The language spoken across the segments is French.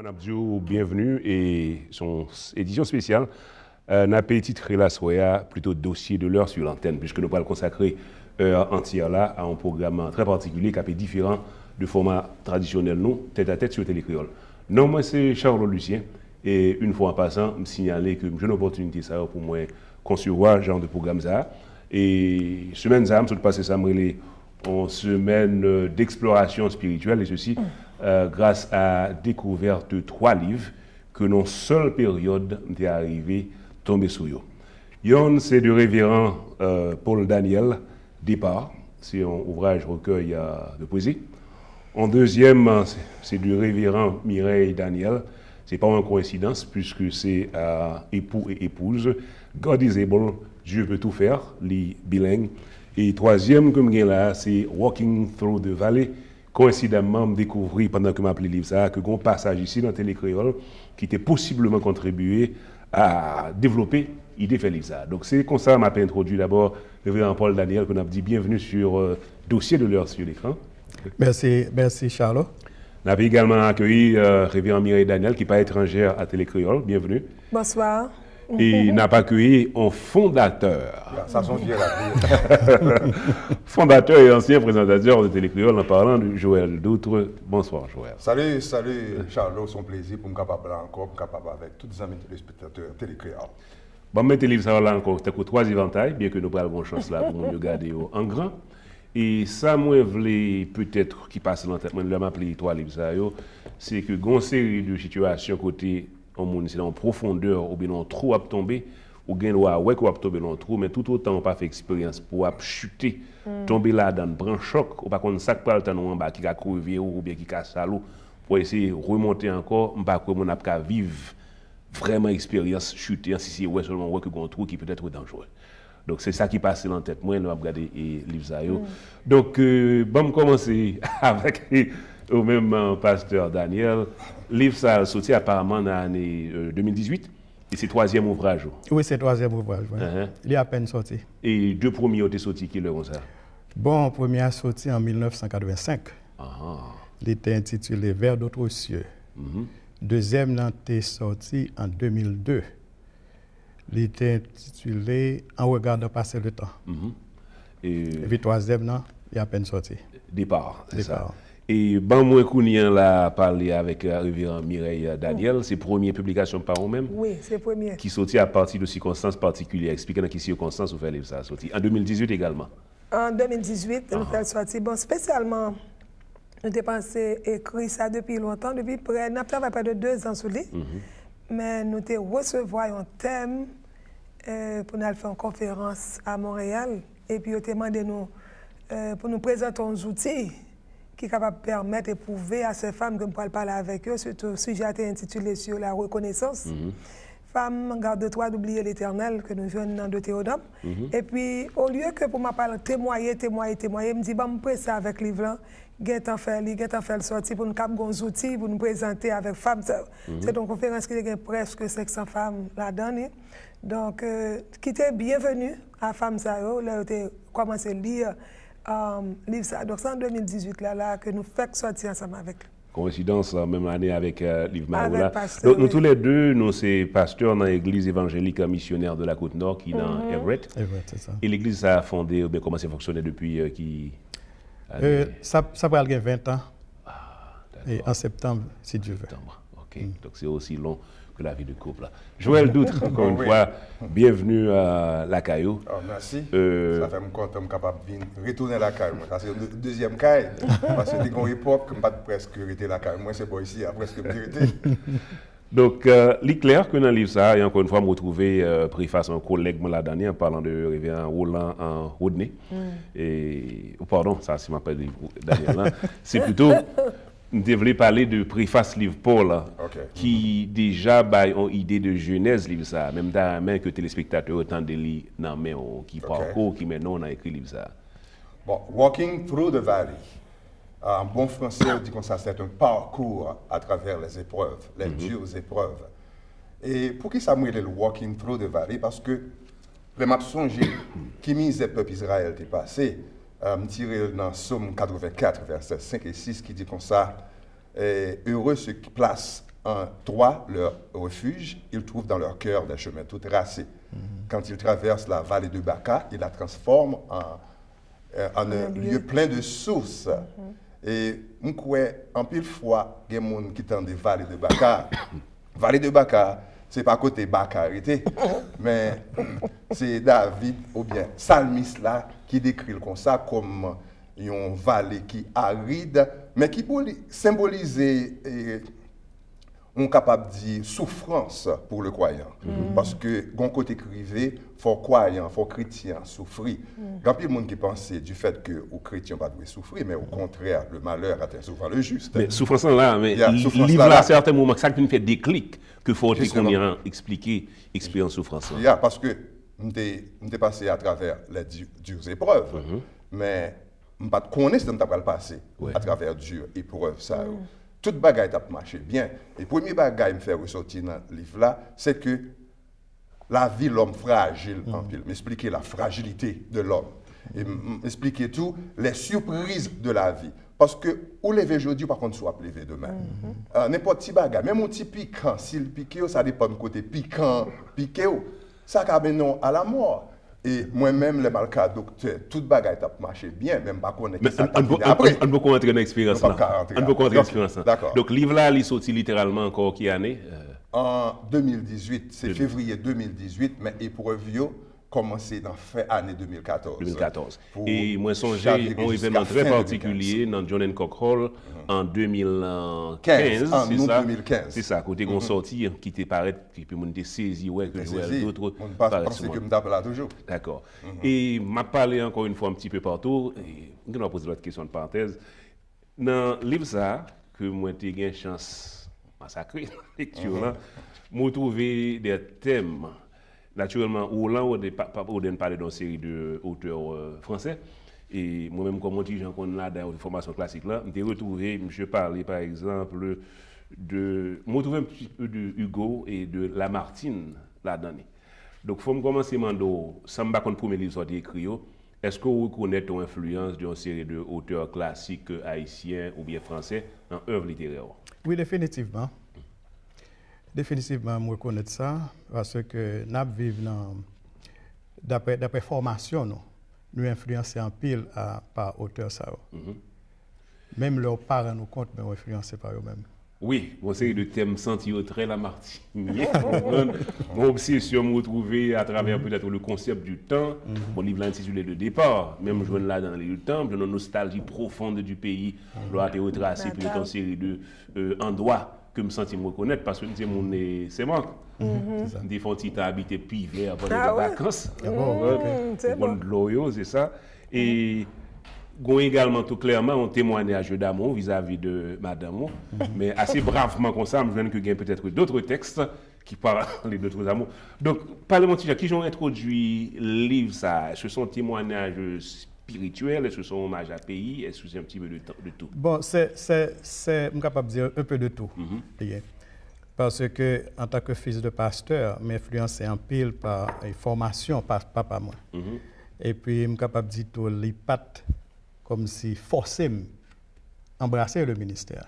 Abdou, bienvenue et son édition spéciale n'a pas titré la soya plutôt dossier de l'heure sur l'antenne puisque nous allons consacrer heure entière là à un programme très particulier qui est différent du format traditionnel nous tête à tête sur Télécréole. Non, moi c'est Charles Lucien et une fois en passant me signaler que j'ai une opportunité ça pour moi concevoir genre de programme ça et semaine ça me passé ça me en semaine d'exploration spirituelle et ceci grâce à découverte de 3 livres que dans seule période est arrivé tomber sur eux. Yon c'est du révérend Paul Daniel Départ, c'est un ouvrage recueil de poésie. En deuxième, c'est du révérend Mireille Daniel. C'est pas une coïncidence puisque c'est époux et épouse. God is able, Dieu peut tout faire, les bilingues. Et troisième, comme là, c'est Walking Through the Valley. Coïncidemment, je découvert pendant que je m'appelais livre ça, que un passage ici dans Télécréole qui était possiblement contribué à développer l'idée de livre ça. Donc c'est comme ça que je m'a introduit d'abord révérend Paul Daniel, qu'on a dit bienvenue sur dossier de l'heure sur l'écran. Merci Charles. On a également accueilli révérend Mireille Daniel, qui n'est pas étrangère à Télécréole. Bienvenue. Bonsoir. Et n'a pas accueilli un fondateur. Ça sont fiers là. Fondateur et ancien présentateur de Télécréole en parlant de Joël Doutre. Bonsoir Joël. Salut Charles, c'est un plaisir pour me capable encore, capable avec tous les amis téléspectateurs Télécréole. Bon, mettez le livre là encore, t'as 3 éventails, bien que nous pas bonne chance là pour nous regarder en grand. Et ça, moi, voulais peut-être qui passe dans la tête, moi, je m'appelle 3 livres ça, c'est que une série de situations côté en monde, c'est en profondeur ou bien en trou à tomber, ou bien ouais ou à tomber dans le trou, mais tout autant on pas fait expérience pour chuter, tomber là dans un choc, ou pas qu'on sac pas le temps en bas qui a crevé ou bien qui casse l'eau pour essayer de remonter encore, on pas que mon a vivre vraiment expérience chuter si c'est ouais seulement ouais que un trou qui peut être dangereux. Donc c'est ça qui passe dans la tête moi, nous va regarder et livre ça yo. Donc bon commencer avec au même pasteur Daniel, livre ça sorti apparemment dans l'année 2018 et c'est 3e ouvrage. Oui, c'est 3e ouvrage. Ouais. Il est à peine sorti. Et 2 premiers ont été sortis qui le ça? Bon, premier a sorti en 1985. Il était intitulé Vers d'autres cieux. Deuxième a été sorti en 2002. Il était intitulé En regardant passer le temps. Et puis troisième, il est à peine sorti. Départ, c'est ça. Et ben moi Kounien l'a parlé avec révérend Mireille Daniel, c'est première publication par vous-même. Oui, c'est première. Qui sortit à partir de circonstances particulières. Expliquez dans quelles circonstances vous faites livre ça sorti. En 2018 également. En 2018, nous faisons sortir. Bon, spécialement, nous avons pensé écrire ça depuis longtemps, depuis près, nous avons travaillé près de 2 ans sur lui. Mais nous avons recevoir un thème pour nous faire une conférence à Montréal. Et puis, nous avons demandé pour nous présenter uns outils qui est capable de permettre et prouver à ces femmes que nous pourrons parler avec eux, surtout le sujet a été intitulé sur la reconnaissance. Femmes, garde-toi d'oublier l'éternel que nous venons dans Deutéronome. Et puis, au lieu que pour ma parler témoigner, je me dis, je vais ça avec livre là, je faire le sortir pour nous avoir des outils pour nous présenter avec femmes. C'est une conférence qui a presque 500 femmes là-dedans. Donc, qui était bienvenue à Femmes Sao, là, on a commencé à lire livre ça. Donc, c'est en 2018 là, que nous faisons sortir ensemble avec lui. Coïncidence, même année avec Livre Maroula. Donc, nous tous les deux, nous sommes pasteurs dans l'église évangélique missionnaire de la Côte-Nord qui est dans Everett. C'est ça. Et l'église a fondé, ou bien comment ça fonctionne depuis qui ça va avoir 20 ans. Et en septembre, si Dieu veut. OK. Donc, c'est aussi long que la vie de couple. Joël Doutre, encore une fois, bienvenue à la Caillou. Merci. Ça fait me content, capable de retourner à la Caillou. Ça c'est le deuxième Caillou. Parce que c'était une époque que je pas presque rester la Caillou. Moi, c'est pas ici, presque me Donc, il est clair que dans le livre, ça, et encore une fois, je me retrouvais préface un collègue la dernière en parlant de révérend Roland en Rodney. Et, pardon, ça, c'est ma appelle Daniel. C'est plutôt. Nous devons parler de préface livre Paul, qui déjà a une idée de genèse livre ça, même dans la main que téléspectateurs autant de lire dans main qui parcourt, qui maintenant on a écrit livre ça. Bon, Walking Through the Valley. En bon français, on dit que ça c'est un parcours à travers les épreuves, les dures épreuves. Et pour qui ça m'a le Walking Through the Valley? Parce que je m'a songé qui mise le peuple Israël est passé. Me tirer dans Somme 84, versets 5 et 6, qui dit comme ça, heureux ceux qui placent 3, leur refuge, ils trouvent dans leur cœur des chemins tout tracés. Quand ils traversent la vallée de Baca, ils la transforment en un lieu plein de sources. Et je crois en pile fois, il y a des gens qui sont des vallées de Baca. Vallée de Baca, ce n'est pas côté Baca arrêté, mais c'est David ou bien Salmis là qui décrit comme ça, comme une vallée qui aride, mais qui symbolise, on est capable de dire, souffrance pour le croyant. Parce que, d'un côté crivé, il faut croyant, il faut chrétien souffrir. Il y a plein de gens qui pensent du fait que les chrétiens ne doivent pas souffrir, mais au contraire, le malheur atteint souvent le juste. Mais souffrance là, mais livre là, à certains moments, ça qui nous fait déclic, que faut qu'on expliquer l'expérience souffrance là. Parce que nous sommes passé à travers les dures épreuves, mais je ne connais pas ce que nous avons passé à travers dures épreuves. Toute bagaille a marché bien. Et le premier bagaille me fait ressortir dans ce livre-là, c'est que la vie, l'homme fragile, m'expliquer la fragilité de l'homme. Et m'expliquer tout, les surprises de la vie. Parce que, ou lever aujourd'hui, par contre, soit lever demain. N'importe qui bagaille, même un petit piquant, s'il pique, ça dépend de côté piquant, piqué, ça amène à la mort. Et moi-même, les balcas docteur, toute bagaille a marché bien, même pas qu'on est après. On peut rentrer dans l'expérience là. On peut rentrer dans l'expérience là. D'accord. Donc, le livre là, il sorti littéralement encore qui année En 2018, c'est février 2018, mais épreuve commencé dans fin année 2014. 2014. Et moi, songé un événement très particulier dans John Hancock Hall en 2015. En août 2015. C'est ça, côté qu'on sorti, qui était paraître, qui peut me saisir, ouais, que je vois d'autres. On ne pense pas que je me tape là toujours. D'accord. Et m'a parlé encore une fois un petit peu partout, et on va poser l'autre question de parenthèse. Dans le livre ça, que moi j'ai eu une chance de massacrer la lecture là, j'ai trouvé des thèmes. Naturellement, on parlait d'une série d'auteurs français. Et moi-même, comme étudiant qu'on a dans la formation classique, là, j'ai retrouvé, je parlais par exemple de. Je retrouvé un petit peu de Hugo et de Lamartine là-dedans. Donc, il faut me commencer à sans me battre contre le premier livre sorti écrit. Est-ce que vous reconnaissez ton influence d'une série d'auteurs classiques haïtiens ou bien français dans l'œuvre littéraire? Oui, définitivement. Définitivement, je reconnais ça parce que nous vivons d'après formation, nous influençons en pile par auteurs. Même leurs parents nous comptent, mais nous influencés par eux-mêmes. Oui, une série de thèmes sentis très Lamartine. Mon obsession me retrouver à travers peut-être le concept du temps. Mon livre intitulé De départ, même je là dans le temps, une nostalgie profonde du pays, doit être retracé pour une série de endroits que me sens me reconnaître parce que c'est moi. Des fois, tu as habité privé avant les vacances. C'est bon, c'est ça. Et également tout clairement un témoignage d'amour vis-à-vis de madame, mais assez bravement comme ça, je viens que il y a peut-être d'autres textes qui parlent d'autres amours. Donc, parlez-moi qui ont introduit le livre, ça, ce sont témoignages spirituels, est-ce que ce sont hommages à pays, est-ce que c'est un petit peu de tout? Bon, je suis capable de dire un peu de tout. Parce que, en tant que fils de pasteur, m'influence en pile par une formation par papa moi. Et puis, je suis capable de dire tout, les pattes comme si forcé embrasser le ministère.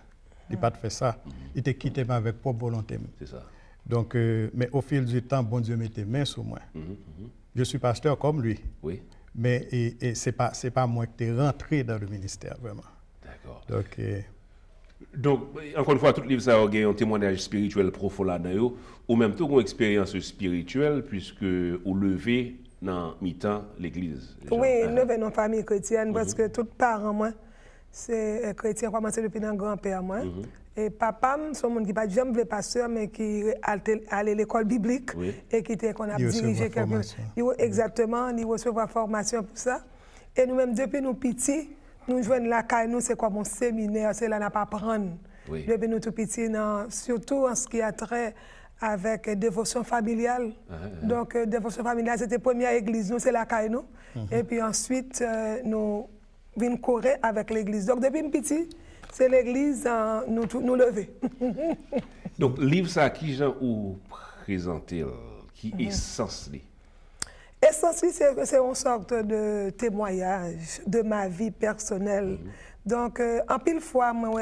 Il n'a pas fait ça. Il était quitté avec propre volonté. C'est ça. Donc, mais au fil du temps, bon Dieu mettait main sur moi. Je suis pasteur comme lui. Oui. Mais ce n'est pas moi qui est rentré dans le ministère, vraiment. D'accord. Donc, encore une fois, tout livre ça a un témoignage spirituel profond là-dedans, ou même tout une expérience spirituelle, puisque au lever dans mi-temps l'église. Oui, lever dans la famille chrétienne, parce que tous les parents, moi, c'est chrétien, commencé depuis dans grand-père, moi. Et papa, c'est un monde qui n'a pas jamais pasteur, mais qui allait à l'école biblique et qui était qu'on a dirigé quelque chose. Exactement, il recevait formation pour ça. Et nous-mêmes, depuis nous petits, nous jouons la caille, nous, c'est comme un séminaire, c'est là qu'on n'a pas apprendre. Depuis nous tout petits, surtout en ce qui a trait avec dévotion familiale. Donc, dévotion familiale, c'était la première église, nous, c'est la caille, nous. Et puis ensuite, nous venons courir avec l'église. Donc, depuis petit, c'est l'église nous lever. Donc, livre ça, qui Jean ou présenté, qui est censé? Essence, c'est une sorte de témoignage de ma vie personnelle. Donc, en pile fois, moi,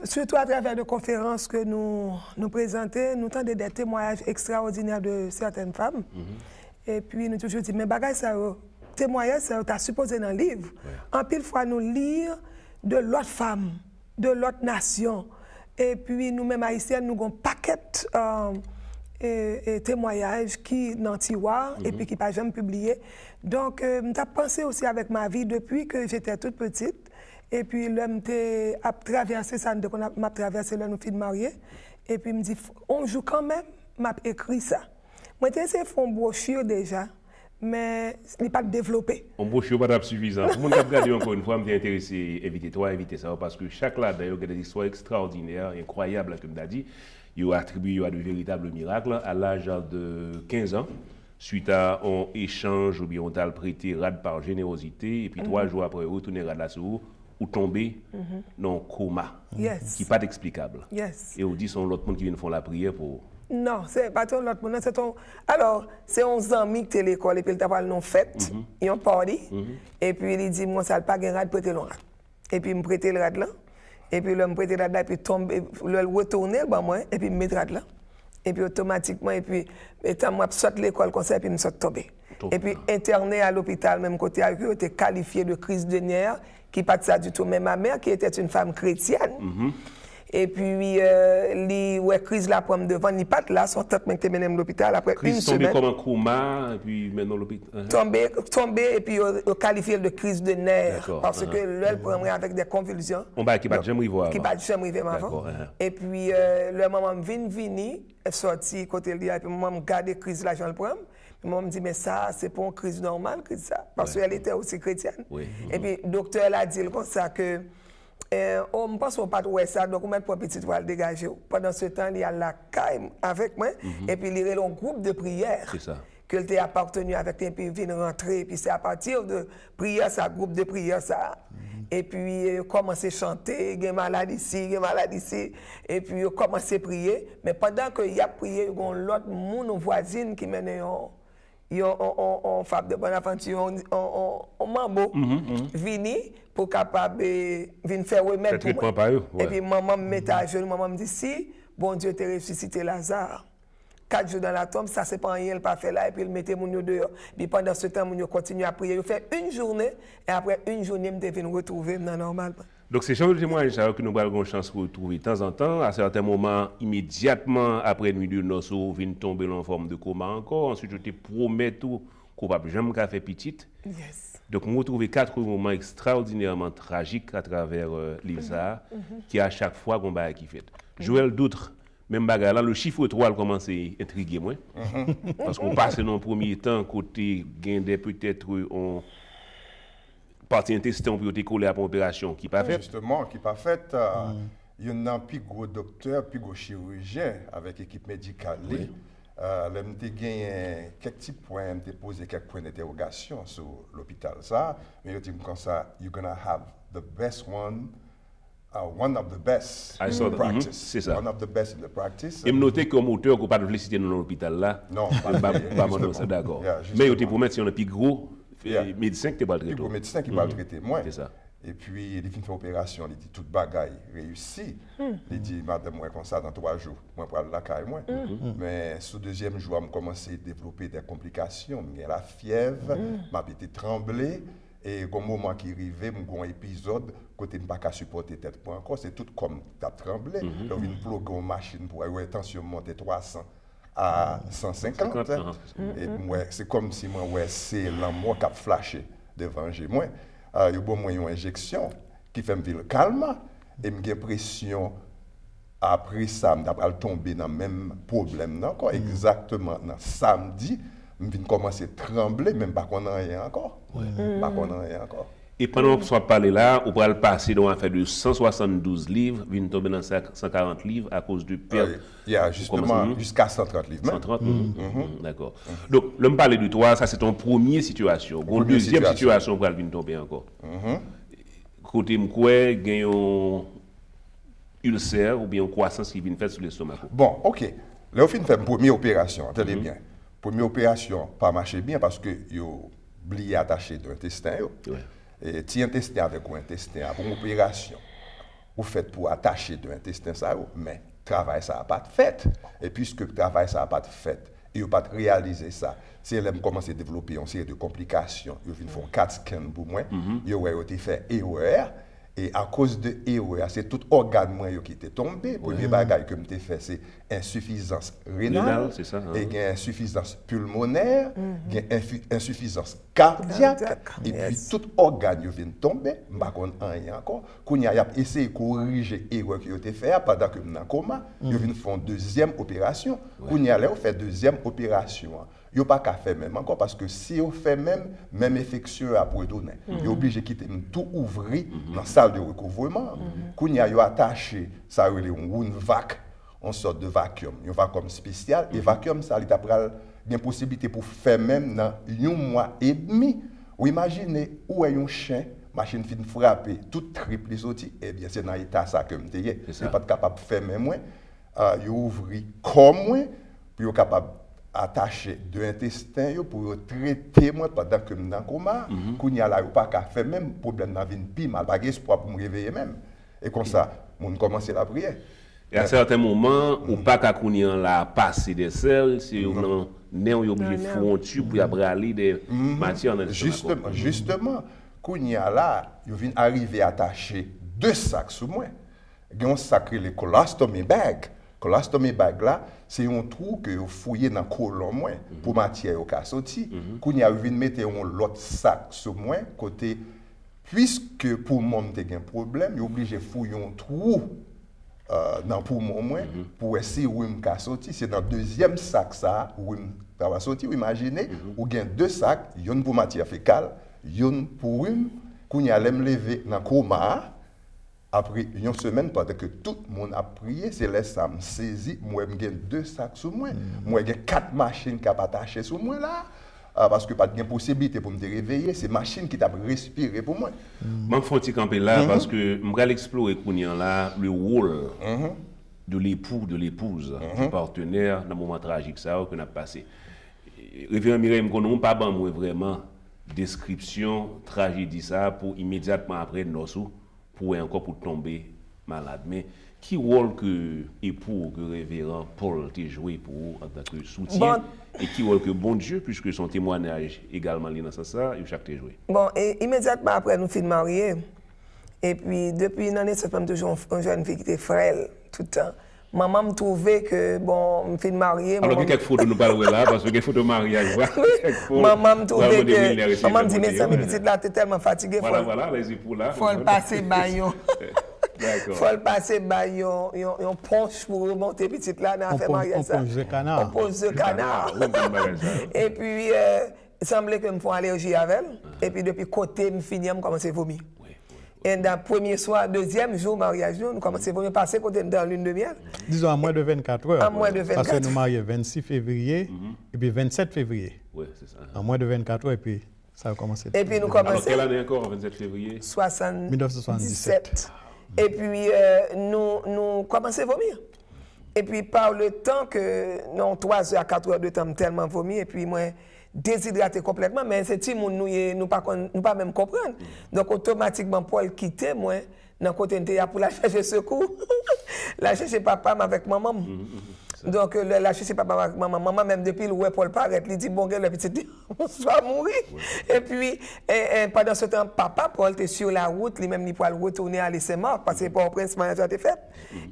Surtout à travers des conférences que nous présentons, nous tendons des témoignages extraordinaires de certaines femmes. Et puis nous toujours dit, mais bagay ça, témoignage, ça, tu as supposé dans le livre. En pile fois, nous lire de l'autre femme, de l'autre nation. Et puis nous-mêmes haïtiennes, nous avons un paquet et témoignages qui dans tiroir et puis qui pas jamais publié. Donc, j'ai pensé aussi avec ma vie depuis que j'étais toute petite. Et puis, l'homme a traversé ça, m'a traversé là, nous filles mariés. Et puis, il me dit, on joue quand même, m'a écrit ça. Moi, j'ai essayé de faire une brochure déjà, mais il n'est pas développé. Une brochure n'est pas suffisant. Pour moi, regarder encore une fois, je suis intéressé, inviter ça, parce que chaque là, d'ailleurs, il y a des histoires extraordinaires, incroyables, comme tu as dit. Il a attribué à de véritables miracles à l'âge de 15 ans, suite à un échange ou bien on t'a prêté rad par générosité, et puis 3 jours après, retourner rad là sur ou tomber dans un coma, qui n'est pas explicable. Et on dit que c'est l'autre monde qui vient faire la prière pour... Non, c'est pas ton l'autre monde, c'est ton... Alors, c'est 11 amis qui étaient à l'école, et puis il t'a parlé non fête, ils ont parlé, et puis il dit, moi, ça n'a pas de rad, prêter le rad. Et puis il me prêtait le rad là. Et puis, le me prêter là, et puis tombe, le retourner, moi, et puis me mettre là. Et puis, automatiquement, et puis, étant moi, saute l'école comme ça, et puis me saute tomber. Et puis, interné à l'hôpital, même côté avec eux, était qualifié de crise de nerfs, qui pas de ça du tout. Mais ma mère, qui était une femme chrétienne, et puis, crise là, pour me devant, il pas là, son tête m'a été mené à l'hôpital après une semaine. Tombé comme un coma, et puis maintenant l'hôpital. Tombé, et puis, qualifié de crise de nerfs. Parce que elle prendrait avec des convulsions. On va qui va jamais voir. Qui va jamais arriver avant. Et puis, le maman vini, elle sorti côté le et puis maman me garde crise là, j'en le prends. Maman me dit, mais ça, c'est pas une crise normale, crise ça. Parce qu'elle était aussi chrétienne. Et puis, le docteur a dit comme ça que. On ne pense pas de ça, donc on met pour petit voile dégagé. Pendant ce temps, il y a la caille avec moi, et puis il y a un groupe de prière. C'est ça. Que tu as appartenu avec, et puis il vient rentrer, et puis c'est à partir de prière, ça, groupe de prière, ça. Et puis commencer à chanter, il y a malade ici, il y a malade ici, et puis commencer à prier. Mais pendant qu'il y a prié, il y a l'autre monde, voisine qui mène on fab de bonne aventure, on mambo, vini pour capable venir faire remettre pour moi. Et puis maman me met à genoux, maman me dit si bon Dieu t'a ressuscité Lazare. 4 jours dans la tombe, ça c'est pas rien, il pas fait là et puis il mettait mon dehors. Puis pendant ce temps, mon continue à prier, il fait une journée et après une journée, je devais retrouver dans normal. Donc, c'est genre de témoignage que nous avons une chance de retrouver de temps en temps. À certains moments, immédiatement après nuit de noces, on vient tomber en forme de coma encore. Ensuite, je te promets tout qu'on ne va jamais faire petite. Donc, on retrouve 4 moments extraordinairement tragiques à travers l'ILSA, qui à chaque fois qu'on va qui fait. Joël Doutre, même bagarre là, le chiffre 3 a commencé à intriguer moi. Parce qu'on passe dans le premier temps, côté gain peut-être on partie intestin pour te coller à une opération qui pas faite. Justement, qui pas faite. Il y a un plus gros docteur, plus gros chirurgien avec équipe médicale. Là, j'ai gagné quelques petits points, j'ai posé quelques points d'interrogation sur l'hôpital. Ça, mais je dis comme ça, you're gonna have the best one. One of the best in the practice. C'est ça. One of the best in the practice. Et me noter comme auteur qu'on pas de féliciter dans l'hôpital là. Non, pas d'accord. Mais il te promet si on a plus gros médecin qui te va traiter. Plus gros médecin qui va traiter moi. C'est ça. Et puis il fait une opération, il dit toute bagaille réussie. Il dit madame moi comme ça dans 3 jours, moi pour la caille moi. Mais ce deuxième jour, je commencé à développer des complications, j'ai la fièvre, m'a été tremblé. Et au moment qui arrivait, mon épisode, côté ne pas qu'à supporter tête pour encore, c'est tout comme tu as tremblé. Donc, une plug en machine pour avoir tension monter 300 à 150. Et moi, c'est comme si moi, c'est l'amour qui a flashé devant moi. Il y a une injection qui fait me vivre calme et j'ai l'impression, après ça, je vais tomber dans le même problème. Exactement, samedi. Je viens commencer à trembler, même pas qu'on a rien encore. Et pendant qu'on soit parlé là, on va passer dans l'affaire de 172 livres, vient tomber dans 140 livres à cause de perte. Il y a justement jusqu'à 130 livres. 130 d'accord. Donc, là, me parler de toi, ça c'est ton première situation. Une deuxième situation pour venir tomber encore. Côté m'koué, gagne un ulcère ou bien une croissance qui vient faire sur l'estomac. Bon, ok. Là, on fait une première opération, attendez bien. Première opération, pas marché bien parce que yo oublié attaché de l'intestin. Et petit intestin avec un intestin, pour une opération. ou fait pour attacher de intestin ça, mais travail ça n'a pas fait. Et puisque travail ça n'a pas fait, ils n'ont pas réalisé ça. Si elle commence à développer une série de complications, ils font 4 scans pour moi, ils ont fait erreur. Et à cause de erreur, c'est tout organe qui était tombé. Le premier bagage que je fait, c'est insuffisance rénale, et insuffisance pulmonaire, insuffisance cardiaque, et puis tout organe vient tomber. Je ne sais pas rien encore. Quand il a essayé de corriger l'erreur qui a été faite pendant que je suis en coma, ils viennent faire une deuxième opération. Quand il a fait deuxième opération, il n'y a pas qu'à faire même encore, parce que si on fait même infection à pour donner, il est obligé de quitter tout ouvrir dans la salle de recouvrement. Quand il y a attaché, ça a une vac, une sorte de vacuum, un vacuum spécial, et vacuum, ça a une possibilité pour faire même dans 1 mois et demi. Ou imaginez où est un chien, machine fin frapper, tout triple sorti, eh bien c'est dans l'état ça que je suis. Je pas capable de faire même moi, il ouvre comme moi, puis il est capable attaché de l'intestin pour traiter moi pendant que je suis en coma. Quand il y a là, pas qu'à faire même problème dans la vie, puis mal pas espoir pour me réveiller même. Et comme ça, on commence la prière. Et à certains moments, ou pas qu'à connaître la passer des selles, c'est on est obligé de faire un tube pour aller des matières dans le Justement, quand il y a là, il vient arriver à attacher 2 sacs sous moi. Il y a un sac le colostomy bag. Colostomy bag là, c'est un trou que vous fouillez dans le colon pour matière au cas sorti. Quand il a vu mettre un autre sac sur moi côté, puisque pour moi j'ai un problème, il est obligé de fouiller un trou dans le poumon pour essayer où il me sorti. C'est dans le deuxième sac ça où il va sortir. Vous imaginez, où il y a 2 sacs, une pour matière fécale, une pour une. Quand il a me lever dans le coma. Après une semaine, pendant que tout le monde a prié, c'est là que ça me saisit. Moi, j'ai 2 sacs sur moi. Moi, j'ai 4 machines qui sont attachées sur moi là. Parce que pas de possibilité pour me réveiller. C'est machine qui t'a respiré pour moi. Je vais faire camper là parce que je vais explorer là, le rôle de l'époux, de l'épouse, du partenaire dans le moment tragique qu'on a passé. Révérend Mireille, je ne pas vraiment description tragédie ça pour immédiatement après nos pour encore pour tomber malade. Mais qui rôle que époux, que révérend Paul t'a joué pour en tant que soutien et qui rôle que bon Dieu, puisque son témoignage également dans ça, il chaque joué. Bon, et immédiatement après nous sommes mariés, et puis depuis l'année, ça fait toujours une jeune fille qui était frêle tout le temps. Maman me trouvait que, bon, je me suis mariée. Alors, il y a quelques photos nous parlons là, parce que quelques photos de mariage. Maman me trouvait que. Maman me dit, mais ça, mes petites là, tu es tellement fatiguée. Voilà, les épaules là. Faut le passer baillon. D'accord. Faut le passer baillon. On ponche pour remonter petite là, dans la mariage. On ponche de canard. On ponche de canard. Et puis, il semblait que je me fais allergie avec elle. Et puis, depuis côté, je finis, je commence à vomir. Et dans le premier soir, deuxième jour mariage, nous commençons à passer côté dans lune de miel. Disons à moins de 24 heures. À moins de 24 heures. Parce que nous marions 26 février et puis 27 février. Oui, c'est ça. À moins de 24 heures et puis ça a commencé. Et puis nous commençons. Alors, quelle année encore, 27 février 1977. Et puis nous commençons à vomir. Et puis par le temps que, non, 3 heures à 4 heures de temps, tellement vomi, et puis moi, déshydraté complètement, mais c'est si nous pas même comprendre. Donc automatiquement Paul quittait moi dans côté pour la chercher secours. La chercher papa avec maman. Donc la chercher papa avec maman même depuis le Paul paraît, il dit bon gars le petit on va mourir. Et puis pendant ce temps papa Paul était sur la route, lui-même il pouvait retourner à l'Essemar parce que pour prince mariage était fait.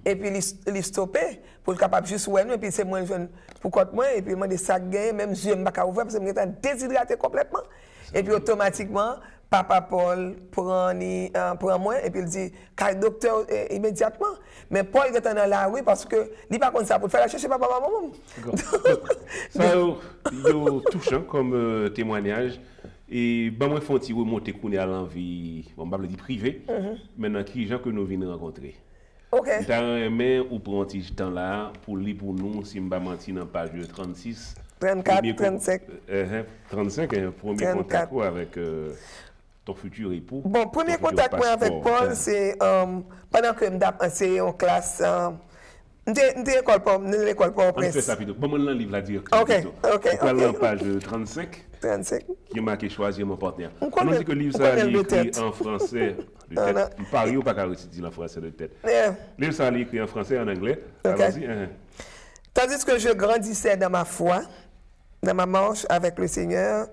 Et puis il stoppé pour le capable juste ouais nous et puis c'est moi jeune pour côté moi et puis moi des sacs gain même yeux m'pas ouvert parce que j'étais déshydraté complètement. Et puis automatiquement papa Paul prend moi et puis il dit car docteur immédiatement. Mais Paul était dans la rue parce que il pas comme ça pour faire la chercher papa maman. Ça est touchant comme témoignage. Et ben moi faut remonter qu'on est à l'envie, on va le dire privé. Maintenant qui gens que nous venons rencontrer. OK. T'as aimé ou prend un petit temps là pour lire pour nous si me pas mentir dans page 36 34 35 35 un premier contact avec ton futur époux. Bon, premier contact avec Paul, c'est pendant que je suis en classe, l'école pour on fait ça vite. Bon, on livre la dire. OK. On la page 35. 35. Qui marqué choisir mon partenaire. On dit que le livre ça est écrit en français. De tête. Paris ou pas qu'à réciter en français de tête. Livre ça écrit en français et en anglais. Okay. Tandis que je grandissais dans ma foi, dans ma marche avec le Seigneur,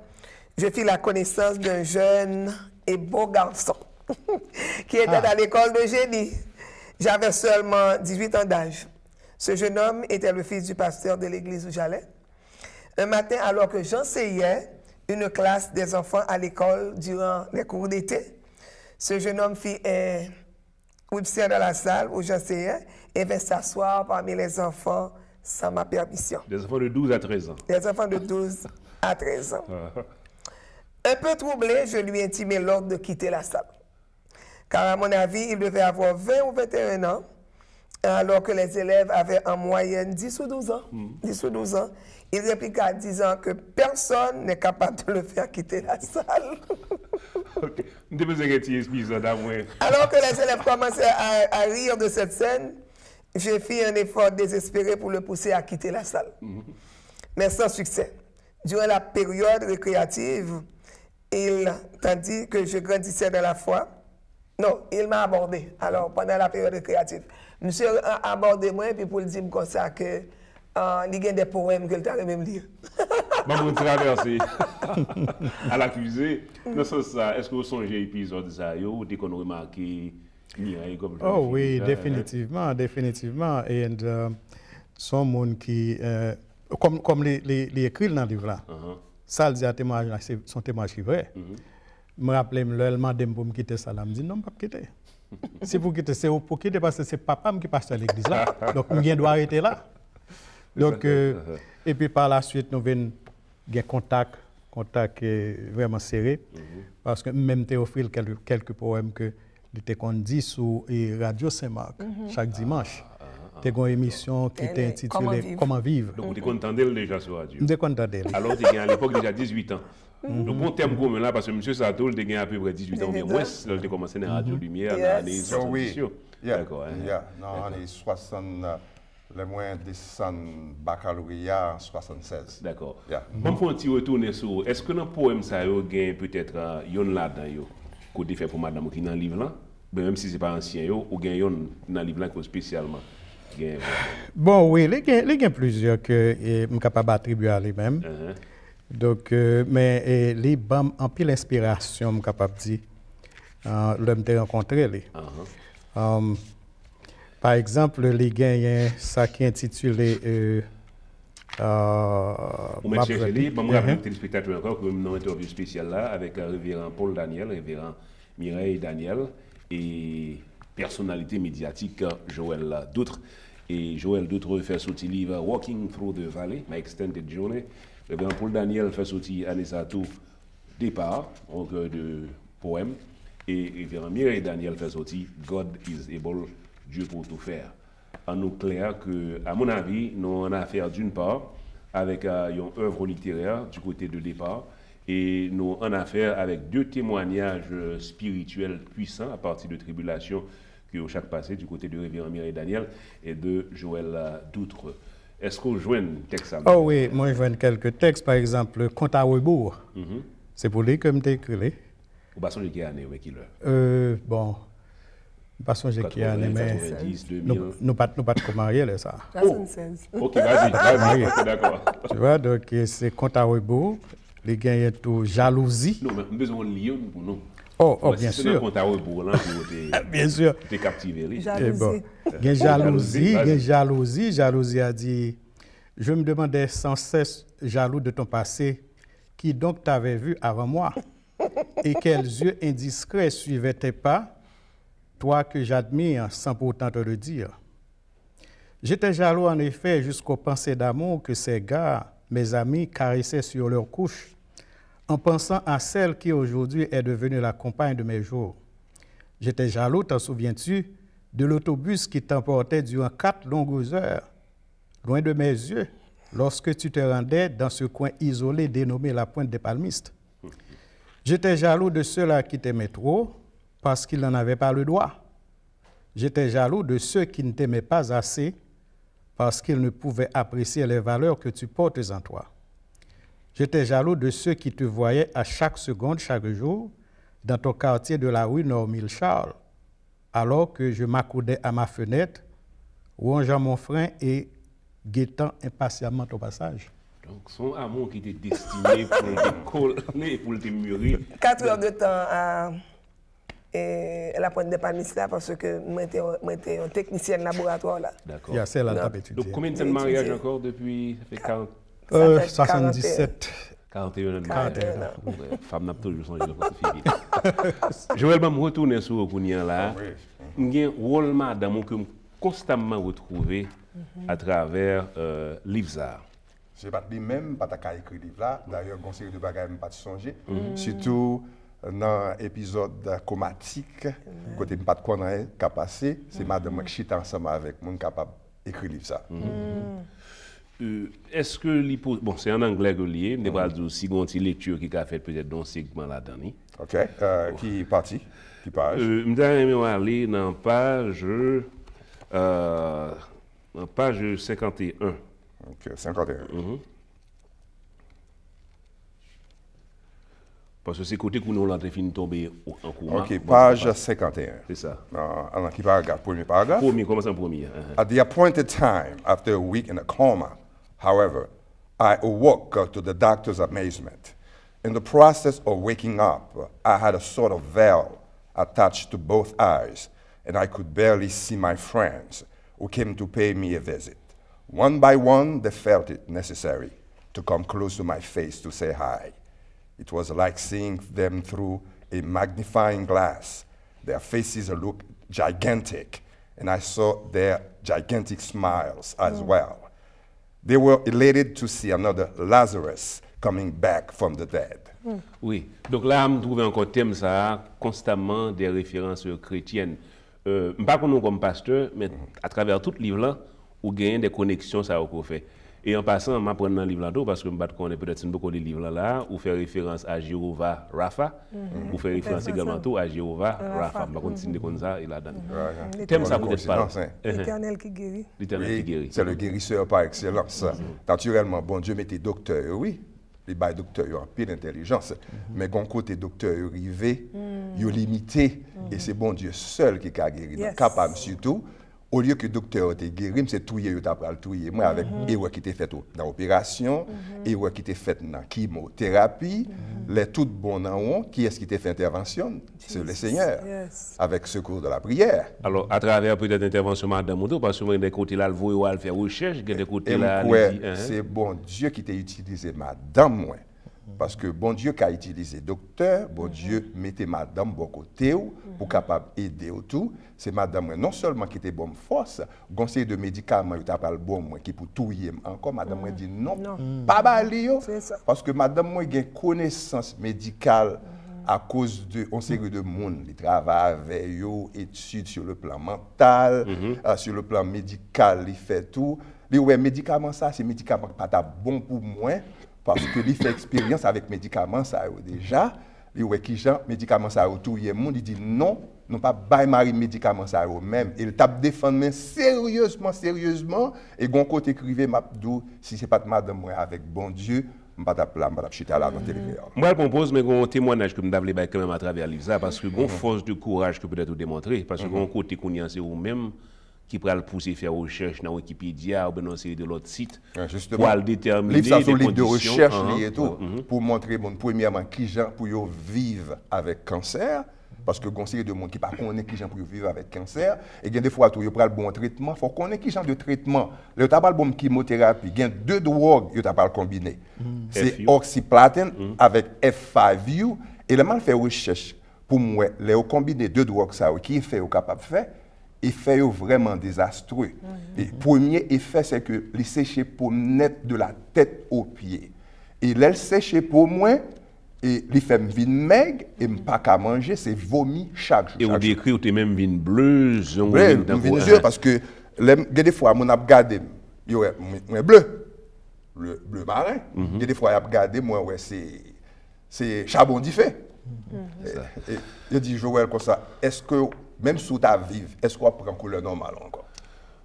je fis la connaissance d'un jeune et beau garçon qui était à l'école de génie. J'avais seulement 18 ans d'âge. Ce jeune homme était le fils du pasteur de l'église où j'allais. Un matin, alors que j'enseignais une classe des enfants à l'école durant les cours d'été, ce jeune homme fit un oups-sière dans la salle où j'enseignais et vint s'asseoir parmi les enfants sans ma permission. Des enfants de 12 à 13 ans. Des enfants de 12 à 13 ans. Un peu troublé, je lui intimai l'ordre de quitter la salle. Car à mon avis, il devait avoir 20 ou 21 ans, alors que les élèves avaient en moyenne 10 ou 12 ans. 10 ou 12 ans. Il répliqua en disant que personne n'est capable de le faire quitter la salle. Alors que les élèves commençaient à rire de cette scène, j'ai fait un effort désespéré pour le pousser à quitter la salle. Mais sans succès. Durant la période récréative, tandis que je grandissais dans la foi, non, il m'a abordé. Alors, pendant la période récréative, monsieur a abordé moi, puis pour le dire comme ça que il y a des poèmes que tu même lire. Maman traverser à l'accusé. Dans ce sens, est-ce que vous songez l'épisode ça ou dès qu'on a remarqué comme oh oui, définitivement, définitivement. Et son monde qui, comme les écrits dans le livre là, ça le dit à témoignage, son témoignage qui est vrai. Je me rappelle, le demandé pour me quitter ça, je me dis non, pas quitter. Si vous quittez, c'est pour quitter parce que c'est papa qui passe à l'église là. Donc, je dois arrêter là. Donc, et puis par la suite, nous avons un contact vraiment serré. Parce que même Théophile, quelques poèmes que était dit sur Radio Saint-Marc chaque dimanche. Tu as une émission qui était intitulée Comment vivre. Donc, tu es content d'elle déjà sur Radio. Je suis content d'elle. Alors, tu as à l'époque déjà 18 ans. Donc, bon terme commun là, parce que M. Sato, il a à peu près 18 ans, mais moins, il a commencé dans Radio Lumière dans l'année 70. D'accord. Dans les 60, le moins descend baccalauréat en 76. D'accord. Bon, pour un petit retourner sur, est-ce que dans le poème, ça y a peut-être yon là-dedans, qu'on fait pour madame qui est dans le livre là, même si ce n'est pas ancien, ou bien yon dans le livre là spécialement? Bon, oui, il y a plusieurs que je suis capable d'attribuer à lui-même. Donc, mais les BAM en pile inspiration, je suis capable de dire, l'homme t'a rencontré. Par exemple, les gagnants, ça qui est intitulé. On m'a cherché, je me rappelle téléspectateur encore, que nous avons une interview spéciale là avec le révérend Paul Daniel, le révérend Mireille Daniel et personnalité médiatique Joël Doutre. Et Joël Doutre fait sortir le livre Walking Through the Valley, My Extended Journey. Le révérend Paul Daniel fait sortir Anesato Départ, un recueil de poèmes. Et le révérend Mireille Daniel fait sortir God is able, Dieu pour tout faire. En nous clair que, à mon avis, nous avons affaire d'une part avec une œuvre littéraire du côté de Départ et nous avons affaire avec deux témoignages spirituels puissants à partir de tribulations que au chaque passé du côté de révérend Mireille Daniel et de Joël Doutre. Est-ce qu'on joint un texte à Oh oui, moi je joins quelques textes, par exemple, Compte à rebours. C'est pour lui que je t'ai écrit. Au basson de quelle année, oui, qui l'heure? Bon. Parce que j'ai qui a mais nous pas marier là ça. 76. OK, vas-y, d'accord. Tu vois donc c'est compte à rebours, les gagnent tout jalousie. Non, mais nous besoin de lire pour nous. Oh, bien sûr. C'est compte à rebours là pour bien sûr. T'es captivé. Jalousie. Jalousie a dit je me demandais sans cesse jaloux de ton passé, qui donc t'avais vu avant moi et quels yeux indiscrets suivaient tes pas. Toi que j'admire sans pourtant te le dire. J'étais jaloux en effet jusqu'aux pensées d'amour que ces gars, mes amis, caressaient sur leur couche, en pensant à celle qui aujourd'hui est devenue la compagne de mes jours. J'étais jaloux, t'en souviens-tu, de l'autobus qui t'emportait durant 4 longues heures, loin de mes yeux, lorsque tu te rendais dans ce coin isolé dénommé la Pointe des Palmistes. J'étais jaloux de ceux-là qui t'aimaient trop, parce qu'ils n'en avaient pas le droit. J'étais jaloux de ceux qui ne t'aimaient pas assez parce qu'ils ne pouvaient apprécier les valeurs que tu portes en toi. J'étais jaloux de ceux qui te voyaient à chaque seconde, chaque jour, dans ton quartier de la rue Normile-Charles, alors que je m'accoudais à ma fenêtre, rongeant mon frein et guettant impatiemment ton passage. Donc, son amour qui était destiné pour te coller, pour te mûrir. 4 heures de temps à la pointe de Panis là, parce que moi j'étais un technicien de laboratoire là. D'accord. Il y a celle à étudier. Donc, combien de temps de mariage encore depuis? Ça fait 40. Ça fait 77. 41 ans de 41 mariage. ans. Ouais, femme n'a toujours changé de fille. Joël, je vais retourner sur le Kounia là. Il y a un rôle madame que je constamment retrouvé à travers Livzar. Je n'ai pas dit même, pas ta écrit livre là. D'ailleurs, une série de bagages, je n'ai pas songé. Surtout dans l'épisode comatique, côté je n'ai pas de quoi qui passé, c'est madame qui chita ensemble avec moi capable d'écrire livre ça. Est-ce que bon, c'est en anglais que lié, mais pas dire si une lecture qui a fait peut-être dans ce segment là-dedans. OK. Qui est parti? Qui page? Je vais aller dans page 51. OK, 51. Parce que c'est côté que nous l'avons fini de tomber en courant. OK, page 51. C'est ça. Alors, qui paragraphe? Premier paragraphe? Premier, commence en premier. At the appointed time, after a week in a coma, however, I awoke to the doctor's amazement. In the process of waking up, I had a sort of veil attached to both eyes, and I could barely see my friends who came to pay me a visit. One by one, they felt it necessary to come close to my face to say hi. It was like seeing them through a magnifying glass. Their faces looked gigantic, and I saw their gigantic smiles as well. They were elated to see another Lazarus coming back from the dead. Oui, donc là, je trouve encore thème ça, constamment des références chrétiennes. Pas comme nous comme pasteur, mais à travers tout le livre là, où gagne des connexions ça qu'on fait. Et en passant, je prends dans le livre là parce que je connais peut-être beaucoup de livres là, où fait référence à Jéhovah Rapha, où fait référence également à Jéhovah Rapha. Je continue comme ça et là-dedans. Thème ça peut-être pas. L'Éternel qui guérit. L'Éternel qui guérit. C'est le guérisseur par excellence. Naturellement, bon Dieu mettait docteur, oui. Les bails docteurs ont pile d'intelligence. Mais quand côté docteur arrivé, ils ont limité. Et c'est bon Dieu seul qui a guéri. Donc, capable surtout, au lieu que le docteur ait guéri, c'est touiller, il a touiller. Moi, avec les qui étaient fait dans l'opération, et qui étaient fait dans la chimiothérapie, les tout bons dans qui est-ce qui était fait intervention? C'est le Seigneur, avec secours de la prière. Alors, à travers peut-être l'intervention de Madame Mouto, parce que des côtés là, le voyou à faire recherche, des côtés là, c'est bon Dieu qui t'a utilisé Madame, moi. Parce que bon Dieu qui a utilisé docteur, bon Dieu mettait madame bon côté pour capable aider au tout. C'est madame non seulement qui était bonne force, conseil de médicaments il t'a pas le bon moi qui pour touiller encore madame moi dit non. Pas balio parce que madame moi a connaissance médicale à cause de on série de monde, il travaille avec eux, études sur le plan mental, sur le plan médical, il fait tout. Les ouais médicaments ça c'est médicament pas bon pour moi. Parce que lui fait expérience avec médicaments ça déjà, il ouais qui gens médicaments ça tout le monde il dit non, non pas bail mari médicaments ça même, il tape défendre sérieusement et gon côté écrivait m'abdou si c'est pas de madame moi avec bon Dieu, m'pa chita là dans télévision. Moi je propose mais un témoignage que m'davle bail quand même à travers livre ça parce que gon force de courage que peut-être démontrer parce que gon côté qu'on y c'est ou même qui pourra le pousser faire recherche dans Wikipédia ou dans une série de l'autre site pour le déterminer des livres de recherche et tout pour montrer bon premièrement qui gens pour vivre avec cancer parce que conseiller de monde qui pas connaît qui gens pour vivre avec cancer et bien des fois tout yo prend le bon traitement faut connaître qui genre de traitement le t'as pas le bon chimiothérapie il y a deux drogues yo t'as pas combiner c'est oxyplatin avec F5U et le mal fait recherche pour moi les combiner deux drogues ça qui fait au capable faire effet vraiment désastreux. Et premier effet, c'est que les sécher pour net de la tête aux pieds. Et là, sécher pour moi, et les fait vin maigre et pas qu'à manger, c'est vomi chaque jour. Et on décrit ou t'es même vin bleuse. Oui, vin parce que des fois, on a regardé, il y aurait bleu, le bleu marin. Des fois, il a regardé, moi, ouais, c'est charbon d'ifé. Et il dit, Joël, comme ça, est-ce que même sous ta vive, est-ce qu'on prend couleur normale encore?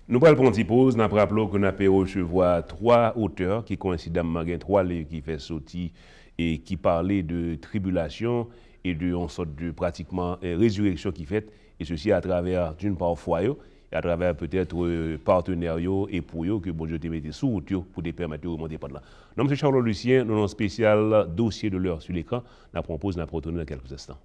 Nous allons prendre une pause. Nous rappelons que nous avons recevoir 3 auteurs qui coïncidemment, 3 livres qui fait sortir et qui parlaient de tribulation et d'une sorte de pratiquement résurrection qui fait, et ceci à travers d'une part foyer, et à travers peut-être partenaires et pour eux que bon Dieu te mette sous route pour te permettre de remonter par là. Donc, M. Charles Lucien, nous avons un spécial dossier de l'heure sur l'écran. Nous propose de retourner dans quelques instants.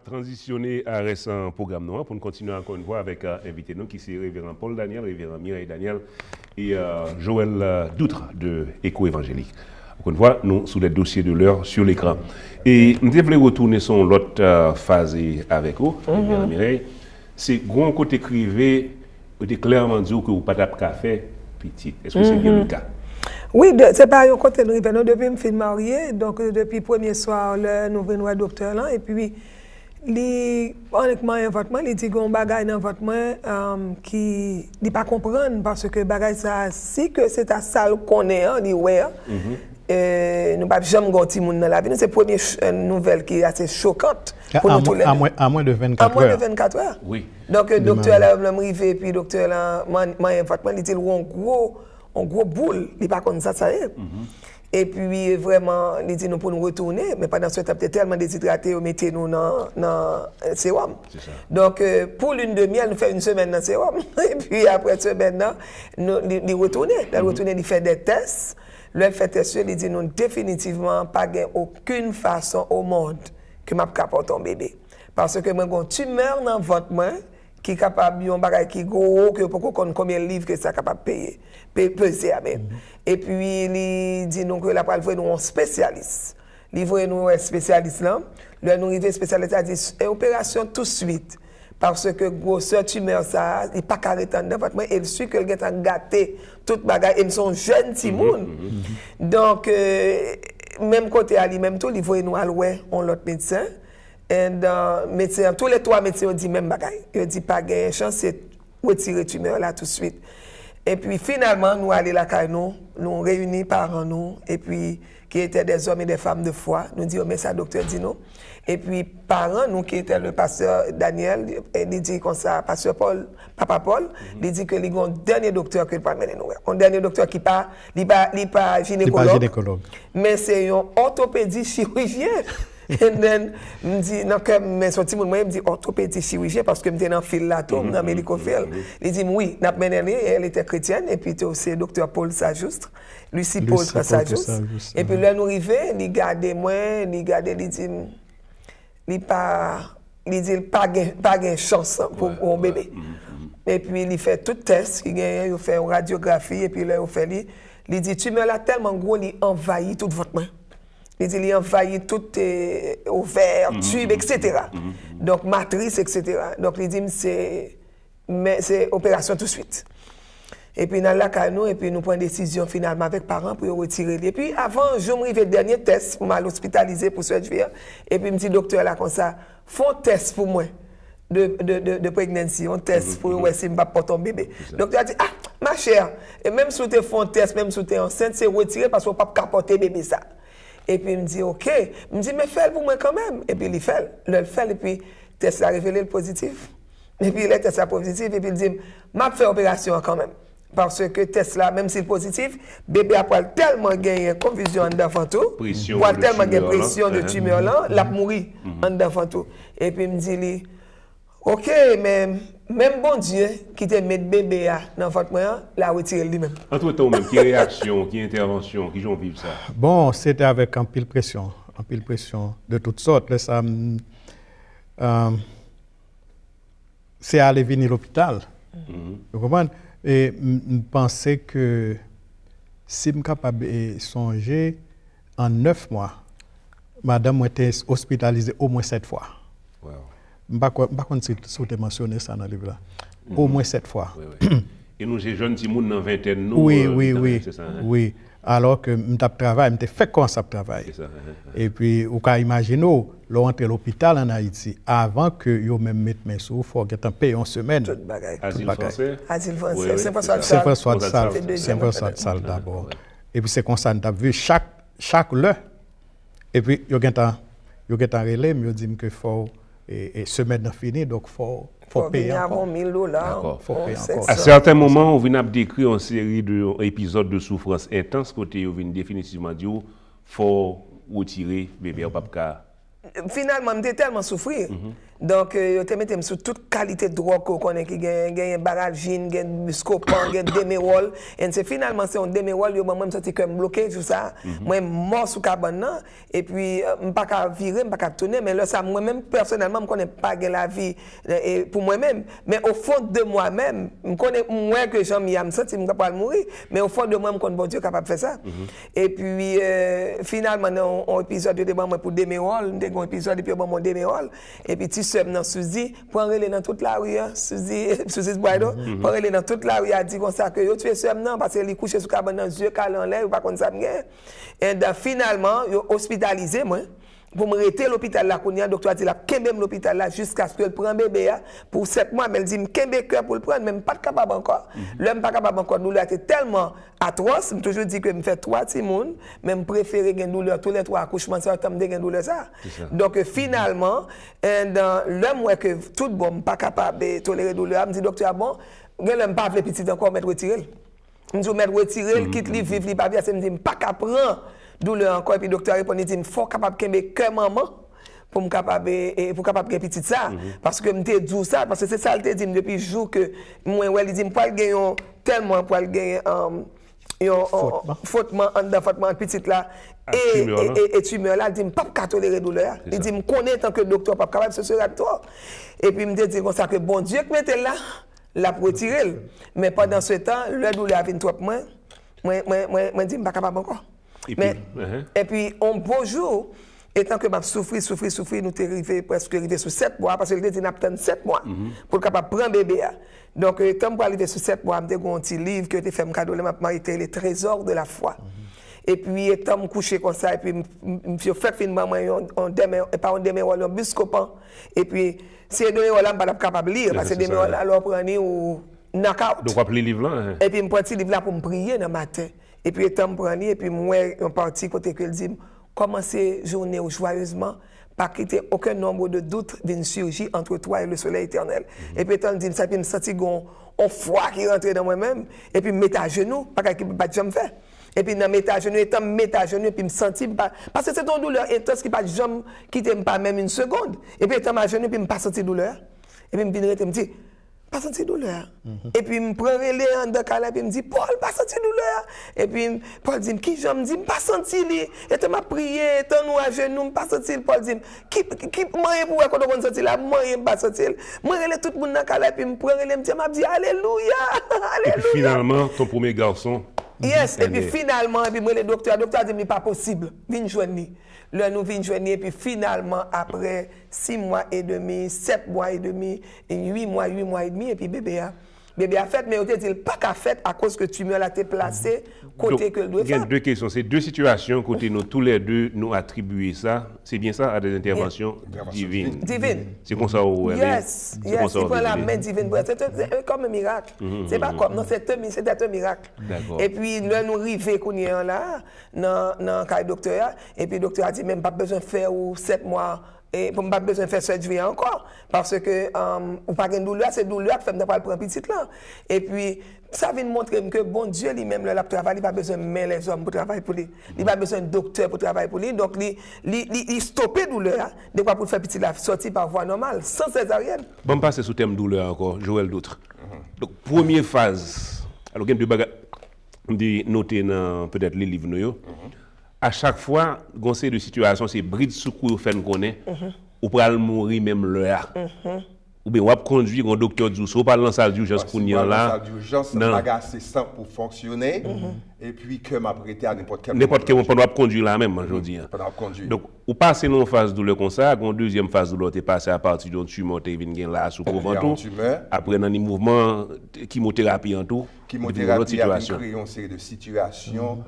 Transitionner à récent programme noir pour nous continuer encore une fois avec invité nous qui c'est révérend Paul Daniel, révérend Mireille Daniel et Joël Doutre de Écho Évangélique. Encore une fois, nous sous les dossiers de l'heure sur l'écran. Et nous devons retourner sur l'autre phase avec vous, Mireille. C'est grand côté écrivé, vous avez clairement dit que vous n'avez pas de café petit. Est-ce que c'est bien le cas? Oui, c'est pas un côté de rive. Depuis que je suis marié, donc depuis le premier soir, nous venons à docteur là, et puis honnêtement, il dit qu'on bagaille dans votre main qui ne pas comprendre parce que bagaille ça, si que c'est à ça qu'on est, il nous ne pas jamais gagner monde dans la vie. C'est la première nouvelle qui est assez choquante pour nous tous les à moins de 24 heures. À moins de 24 heures. Oui. Donc le docteur là m'arrivé puis docteur là il dit un gros boule, il pas comme ça est. Et puis vraiment il dit nous pour nous retourner mais pendant ce temps peut-être tellement déshydraté au mettez nous dans sérum. Donc pour l'une demi-heure nous fait une semaine dans sérum et puis après semaine là nous retourner, il fait des tests. Le fait test il dit nous définitivement pas aucune façon au monde que m'a capable ton bébé parce que moi une tumeur dans votre main qui est capable de bagage qui gros que pour qu'on combien de livres que ça capable payer peser même. Et puis il dit nous que la pral voir nous un spécialiste. Livrer nous un spécialiste là. Le nous arrivé spécialiste a dit opération tout de suite parce que grosseur tumeur ça il pas arrêter dans votre main et il suit que il a gâté toute bagage et sont jeunes petit monde. Donc même côté ali même tout livrer nous à loin on l'autre médecin. Et médecin, tous les 3 médecins ont dit même bagaille. Ils ont dit pas de chance, c'est retirer tumeur là tout de suite. Et puis finalement, nous allons là, nous réunis parents nous, et puis qui étaient des hommes et des femmes de foi, nous disons, mais ça, docteur dit non. Et puis parents, nous qui étaient le pasteur Daniel, il dit comme ça, pasteur Paul, papa Paul, il dit que il y a un dernier docteur qui peut mener nous. Un dernier docteur qui pas gynécologue, mais c'est un orthopédie chirurgien. Et then, me dit, non, mais sorti moi, me dit orthopédie chirurgien parce que j'étais dans le fil là, tout, dans le médicofil. Il dit, oui, n'a pas mené, elle était chrétienne, et puis c'est docteur Paul Sajustre, Lucie Paul Sajustre. Et puis là, nous arrivons, il garde moi, il dit, il pas de chance pour un bébé. Et puis, il fait tout test, il fait une radiographie, et puis là, il dit, tu me l'as tellement gros, il envahit toute votre main. Il envahit tout ovaire, tube, etc. Donc, matrice, etc. Donc, il dit, c'est opération tout de suite. Et puis, dans la canou, et puis nous prenons une décision finalement avec les parents pour retirer. Et puis, avant, je me arrive le dernier test pour m'aller hospitaliser pour ce juillet. Et puis, me dit, docteur, là, comme ça, font un test pour moi de pregnancy, un test pour voir si je ne vais pas porter un bébé. Le docteur a dit, ah, ma chère, et même si tu fais un test, même si tu es enceinte, c'est retiré parce qu'on ne peut pas porter bébé ça. Et puis il me dit, ok. Il me dit, mais fais-le pour moi quand même. Et puis il fait. Le fait, et puis, test a révélé le positif. Et puis le test a positif, et puis il dit, m'a fait opération quand même. Parce que test là, même si c'est positif, bébé a tellement gagné confusion en enfant tout, tellement gagné pression de tumeur là, il a mouru en enfant tout. Et puis il me dit, ok, mais même bon Dieu qui te met bébé dans votre moyen, l'a retiré lui-même. Entre-temps, même, qui réaction, qui intervention, qui j'en vive ça? Bon, c'était avec un pile pression de toutes sortes. Là, ça, c'est aller venir à l'hôpital. Vous comprenez? Et je pensais que si je suis capable de songer, en 9 mois, madame était hospitalisée au moins 7 fois. Wow. Je ne sais pas si tu as mentionné ça dans le livre. Au moins 7 fois. Oui, oui. Et nous, ces jeunes petits monde dans vingtaine, nous. Oui. C'est ça, hein? Oui. Alors que je travaille, je fais comme ça travail. Et puis, vous pouvez imaginer, l'entrée à l'hôpital en Haïti, avant que vous même mettre mes sous, il faut que vous payiez en semaine. Asile français? Asile français, c'est pas ça de salle d'abord. Et puis, c'est comme ça, nous avons vu chaque heure. Et puis, vous avez un relais, mais vous dites qu'il faut, et semaine fini, donc il faut payer encore. À certains moments, on vient décrire une série d'épisodes de souffrance intense, côté on vient définitivement dire qu'il faut retirer bébé au papa. Finalement, je tellement souffrir. Donc, je te mets sur toute qualité de drogue qu'on connaît, qui gagne baralgine, gagne scopan, gagne démérol. Et finalement, c'est un démérol, je me sens que je suis bloqué, tout ça. Moi, je suis mort sous cabane. Et puis, je ne peux pas virer, je ne peux pas tourner. Mais là, moi-même, personnellement, je ne connais pas la vie pour moi-même. Mais au fond de moi-même, je connais moins que Jean-Miam, je ne peux pas mourir. Mais au fond de moi, je connais bon Dieu capable de faire ça. Et puis, finalement, dans un épisode de débat pour démérol, un épisode, et puis, mon démérol. Et puis, soeur dans Suzy pour aller dans toute la rue Suzy Boido pour aller dans toute la rue a dit comme ça que yo tu es soeur non parce qu'elle couché sous cabane dans yeux calé en l'air ou pas comme ça bien et finalement yo hospitalisé moi pour me rester l'hôpital là qu'on y a docteur a dit la kembe l'hôpital là jusqu'à ce que elle prend bébé pour 7 mois mais elle dit kembe cœur pour le prendre même pas capable encore l'homme pas capable encore douleur était tellement atroce me toujours dit que me fait 3 petits monde même préférer gain douleur tous les 3 accouchements ça t'a me gain douleur ça donc finalement l'homme ouais que tout bon pas capable de tolérer douleur me dit docteur bon l'homme pas le petit encore mettre retirer me dit mettre retirer quitte lui vivre lui pas bien c'est me dit pas capable douleur encore et puis docteur répond il dit faut capable kembe cœur maman pour me capable de petit ça parce que me dit ça parce que c'est ça il dit depuis jour que moi ouais il dit pas gagner tellement pour gagner frottement en dedans frottement petite là et tumeur là, il dit pas capable tolérer douleur. Il dit me connaît tant que docteur pas capable ce sera toi. Et puis il me dit comme ça que bon Dieu que mettait là la pour retirer. Mais pendant ce temps, la douleur vient trop moins. Moi dis pas capable encore. Et puis un beau jour et tant que m'a souffri, nous t'es arrivé presque arrivé sur 7 mois, parce que il dit n'a pas 7 mois pour capable prendre bébé. Donc, quand je arrivé sur 7 mois, j'ai un petit livre que j'ai fait un cadeau, m'a été les trésors de la foi. Et puis, étant me couché comme ça, et puis, je fais finalement, on démarre un buscopan. Et puis, c'est demain, on n'est pas capable de lire, parce que demain, on prend ou knockout. Donc, on va le livre là. Et puis, je prends ce livre là pour me prier dans le matin. Et puis, étant me prendre, et puis, moi, on parti côté que dit, commencer journée joyeusement, pas quitter aucun nombre de doutes d'une surgit entre toi et le soleil éternel. Et puis, tant dit ça, puis me sentis un froid qui rentre dans moi-même, et puis me mettre à genoux, pas qu'il ne peut pas jamais faire. Et puis, dans mettre à genoux, étant mettre à genoux, puis me sentir, parce que c'est une douleur intense qui ne peut jamais quitter pas même une seconde. Et puis, étant à genoux, puis me pas sentir douleur. Et puis, me dit, pas sentir douleur. Et puis, me prend relais en décalé, puis me dit, Paul, pas sentir douleur. Et puis, Paul dit, qui j'aime, dit, pas sentir, et tu m'as prié, tant nous à genoux, pas sentir. Paul dit, qui moi, pour quand on sentir là, moi, pas sentir. Moi, relais tout le monde dans le calé, puis me prend relais, me dit, Alléluia, Alléluia. Et puis, finalement, ton premier garçon. Yes, et puis finalement, et puis moi, le docteur dit, mais pas possible, viens joindre. Là, nous venons joindre, et puis finalement, après 6 mois et demi, 7 mois et demi, 8 mois et demi, et puis bébé a fait, mais il dit pas qu'à fait à cause que tu me l'as placé côté que le doit faire. Il y a 2 questions, c'est 2 situations côté nous tous les deux nous attribuer ça, c'est bien ça à des interventions divines. C'est comme ça où yes, il prend la main divine, c'est comme un miracle. C'est pas comme non, c'est un miracle. Et puis là nous arrivons qu'on est là dans le docteur, et puis le docteur a dit même pas besoin de faire 7 mois. Et pour ne pas besoin de faire cette vie encore, parce que ou pas de douleur, c'est douleur qui fait pas le prendre petit là. Et puis, ça vient montrer que bon Dieu lui-même, le travail, il n'a pas besoin de mettre les hommes pour travailler pour lui. Il n'a pas besoin de docteur pour travailler pour lui. Donc, il stoppe la douleur, de quoi pour faire petit la sortie par voie normale, sans césarienne. Bon, passer sous thème douleur encore, Joël d'autres. Donc, première phase, alors, il y a 2 bagages, noter dans peut-être les livres, nous. À chaque fois, dans ces situations, c'est bride secours fait nous connaît, ou pour mourir même là. Ou bien on va conduire un docteur d'urgence, ou pas dans la salle d'urgence pour y aller là. Dans la salle d'urgence, bagage c'est ça pour fonctionner et puis que m'a prêté à n'importe quel moment. N'importe quel moment, on doit conduire là même aujourd'hui. Donc, ou passer dans une phase de douleur comme ça, une deuxième phase de douleur, tu passes à partir d'une tumeur, tu viens là sous couvre après dans les mouvements chimiothérapie en tout. Chimiothérapie a créé une série de situations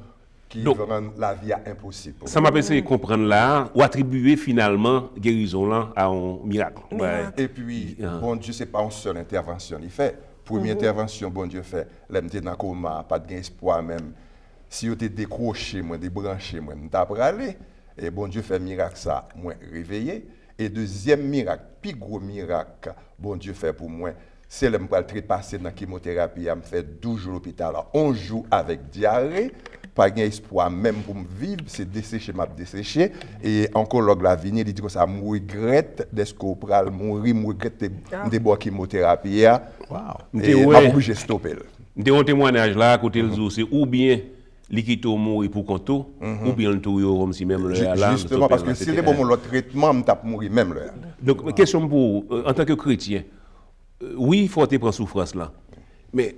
qui rendent la vie impossible. Ça m'a essayé de comprendre là, ou attribuer finalement guérison là à un miracle. Et puis, bon Dieu, ce n'est pas une seule intervention. Il fait, première intervention, bon Dieu fait, l'homme était dans le coma, pas de espoir même. Si vous êtes décroché, moi, débranché, moi, je t'ai aller. Et bon Dieu fait miracle ça, moi, réveillé. Et deuxième miracle, plus gros miracle, bon Dieu fait pour moi, c'est le me trépasser dans la chimiothérapie, je me fait 12 jours à l'hôpital, 11 jours avec diarrhée. Pas d'espoir même pour me vivre, c'est desséché, m'a desséché. Et oncologue la vigné, il dit que ça me regrette d'être mourir, me regrette de boire chimiothérapie. Et m'a obligé de stopper. De un témoignage là, à côté de c'est ou bien l'équito mourir pour conto, ou bien le tout comme si même là. Justement, parce que si c'est bon l'autre traitement, je tape mourir même là. Donc, question pour en tant que chrétien, oui, il faut prendre souffrance là. Mais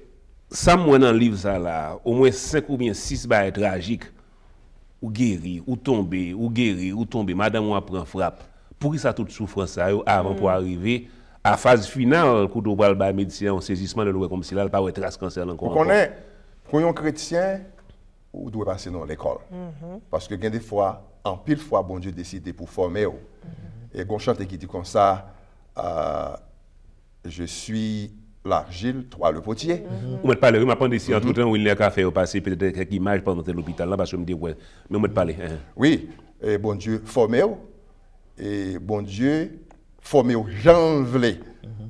ça, moi, dans le livre, ça, là, au moins 5 ou bien 6 bails tragiques, ou guéri, ou tomber, ou guéri, ou tomber, madame ou apprend frappe. Pour ça, toute souffrance, ça, avant pour arriver à la phase finale, quand on parle de médecin, on saisissement de l'eau, comme si là, il n'y a pas de trace cancer encore. Vous connaissez, pour un chrétien, vous devez passer dans l'école. Parce que, des fois, en pile fois, bon Dieu décide pour former. Et il y a un chanteur qui dit comme ça, je suis l'argile, toi le potier. On m'a parlé, m'a pas ici entre temps où il y a qu'à faire passer peut-être quelques images pendant l'hôpital là parce que me dit ouais, mais on m'a parlé. Oui, et bon Dieu formé et bon Dieu formé janvelé.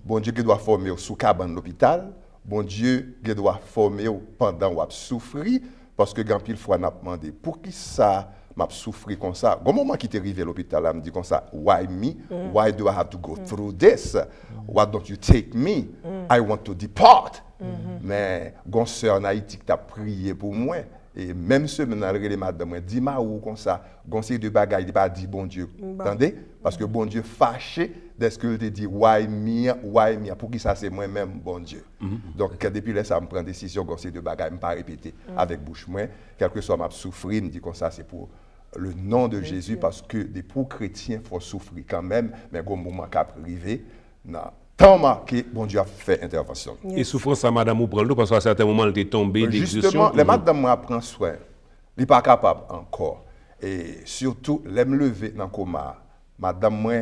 Bon Dieu qui doit former sous cabane l'hôpital, bon Dieu qui doit former pendant ou souffrir parce que quand pile fois n'a demandé pour qui ça m'a souffrir comme ça. Au moment qui t'est arrivé à l'hôpital, là, me dit comme ça, why me? Why do I have to go through this? Why don't you take me? I want to depart. Mais, gon sœur en Haïti qui t'a prié pour moi, Et même ceux maintenant, les madame, dis-moi où comme ça, conseil de bagaille, il pas dit bon Dieu. Attendez? Parce que bon Dieu fâché dès que te dit why mia, pour qui ça c'est moi-même bon Dieu. Donc depuis là ça me prend décision conseil de bagaille, me pas répéter avec bouche moi, quel que soit m'a souffrir, me dit comme ça c'est pour le nom de Jésus parce que des pour chrétiens faut souffrir quand même, mais au moment qu'a arrivé, non. Tant marqué, bon Dieu a fait intervention. Et souffrance à madame ou prendre parce qu'à certains moments elle était tombée d'exercice. Justement, les madame moi prend soin. Il n'est pas capable encore. Et surtout, les me lever dans le coma. Madame moi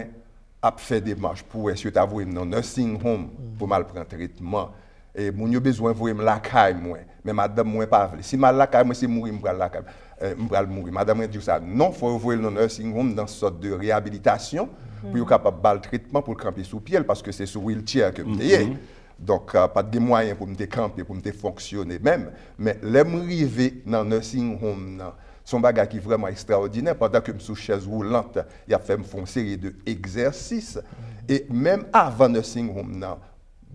a fait des marches pour essayer d'avoir un nursing home pour mal prendre traitement. Et mon yo besoin de voir la caille moi. Mais madame moi pas veut. Si mal la caille moi c'est mourir me la caille. Me mourir. Madame moi dit ça. Non, faut voir le nursing home dans une sorte de réhabilitation. Pour être capable de traitement pour camper sous pied parce que c'est sous wheelchair que je donc pas de moyens pour me camper pour me fonctionner même mais les arriver dans nursing home son bagage qui est vraiment extraordinaire pendant que je suis sous chaise roulante il a fait me faire une série de exercices et même avant nursing home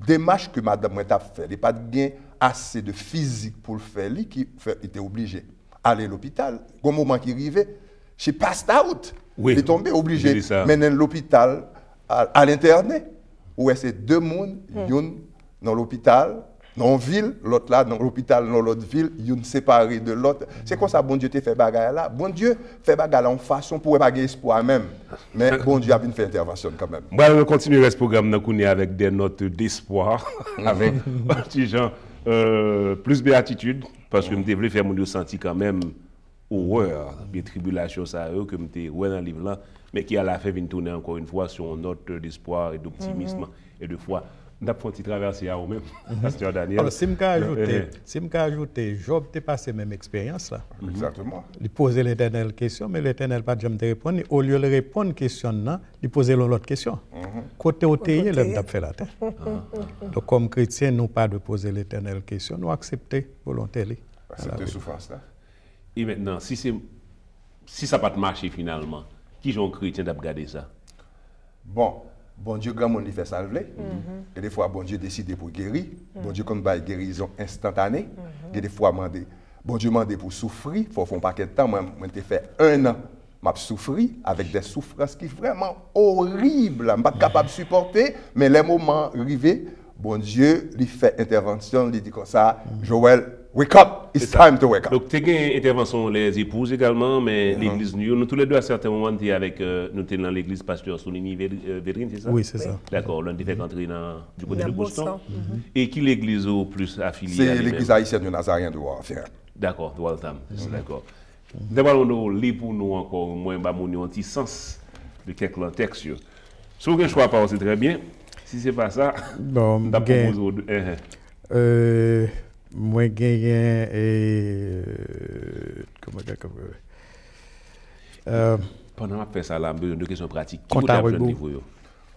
démarche que madame a fait il pas de gain assez de physique pour le faire lui qui était obligé aller à l'hôpital au moment qui arrivait she passed out. Oui. Il est tombé obligé de mener l'hôpital à l'internet. Où c'est deux mondes, une dans l'hôpital, dans la ville, l'autre là, dans l'hôpital, dans l'autre ville, une séparée de l'autre. C'est comme ça, bon Dieu te fait bagarre là. Bon Dieu fait bagarre en façon pour pas gagner espoir même. Mais bon Dieu a bien fait intervention quand même. Bon, on va continuer ce programme avec des notes d'espoir, avec petit gens plus béatitude, parce que je voulais faire mon ressenti quand même. Horreur, des tribulations, ça que je suis dans le livre là, mais qui à la fin vient tourner encore une fois sur une note d'espoir et d'optimisme et de foi. Nous avons fait un petit traversée à vous-même, Pasteur Daniel. Alors, si je ajouter, Job t'a passé la même expérience là. Exactement. Il posait l'éternel question, mais l'éternel pas jamais te répondre. Au lieu de répondre à la question, il posait l'autre question. Côté au théier, l'homme t'a fait la tête. Donc, comme chrétiens, nous pas de poser l'éternel question, nous accepter volontairement. Accepter souffrance là. Et maintenant, si ça n'a pas marché finalement, qui sont chrétiens d'ab garder ça? Bon Dieu, grand monde, il fait salver. Et des fois, bon Dieu décide pour guérir. Bon Dieu, comme une guérison instantanée. Et des fois, bon Dieu demande pour souffrir. Il faut faire un paquet de temps. Moi, j'ai fait 1 an. Je souffrir avec des souffrances qui sont vraiment horribles. Je ne suis pas capable de supporter. Mais les moments arrivés, bon Dieu, il fait intervention. Il dit comme ça, Joël, wake up, it's time to wake up. Donc, tu as une intervention les épouses également, mais l'église, nous tous les deux à certains moments, nous sommes dans l'église pasteur Soulini Védrine, c'est ça? Oui, c'est ça. D'accord, l'on fait entrer du côté de Boston. Et qui l'église au plus affiliée? C'est l'église haïtienne du Nazarien de Waltham. D'accord, de Waltham, d'accord. D'abord, on lit pour nous encore, moins, un petit sens de quelques textes. Si vous avez un choix, c'est très bien. Si ce n'est pas ça, bon, moi, j'ai pendant qu'on fait ça, là, besoin de questions pratiques. Compte à rebours.